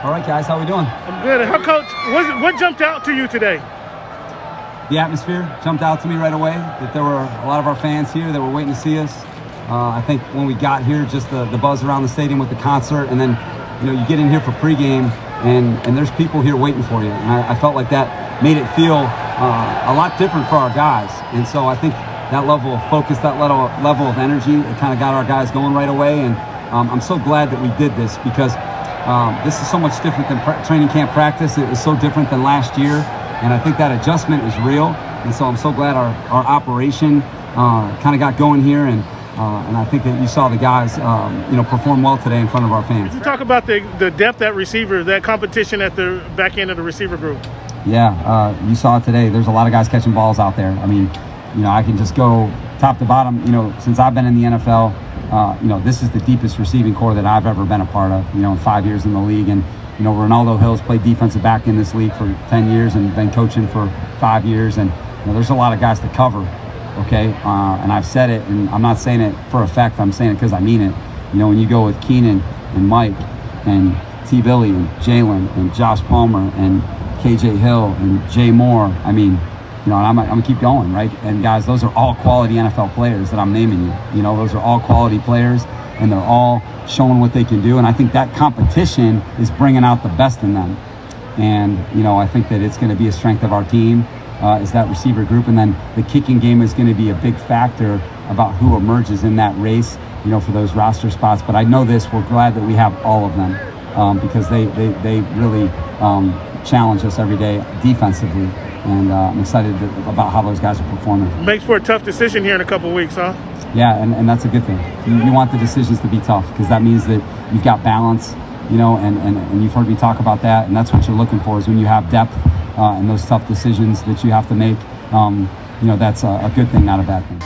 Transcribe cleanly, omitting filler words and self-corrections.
All right, guys, how we doing? I'm good. How, Coach, what jumped out to you today? The atmosphere jumped out to me right away, that there were a lot of our fans here that were waiting to see us. I think when we got here, just the buzz around the stadium with the concert, and then you get in here for pregame, and there's people here waiting for you. And I felt like that made it feel a lot different for our guys. And so I think that level of focus, that level of energy, it kind of got our guys going right away. And I'm so glad that we did this, because this is so much different than training camp practice. It was so different than last year. And I think that adjustment is real. And so I'm so glad our operation kind of got going here. And I think that you saw the guys, perform well today in front of our fans. You talk about the depth at receiver, that competition at the back end of the receiver group. Yeah, you saw it today. There's a lot of guys catching balls out there. I mean, I can just go top to bottom. Since I've been in the NFL, this is the deepest receiving core that I've ever been a part of, in 5 years in the league. And, Ronaldo Hill's played defensive back in this league for 10 years and been coaching for 5 years. And, there's a lot of guys to cover, okay? And I've said it, and I'm not saying it for effect. I'm saying it because I mean it. When you go with Keenan and Mike and T. Billy and Jalen and Josh Palmer and KJ Hill and Jay Moore, I mean, I'm going to keep going, right? And guys, those are all quality NFL players that I'm naming you. Those are all quality players, and they're all showing what they can do. And I think that competition is bringing out the best in them. And, I think that it's going to be a strength of our team, is that receiver group. And then the kicking game is going to be a big factor about who emerges in that race, for those roster spots. But I know this, we're glad that we have all of them, because they really challenge us every day defensively. And I'm excited about how those guys are performing. Makes for a tough decision here in a couple of weeks, huh? Yeah, and that's a good thing. You want the decisions to be tough, because that means that you've got balance, and you've heard me talk about that, and that's what you're looking for, is when you have depth and those tough decisions that you have to make, that's a good thing, not a bad thing.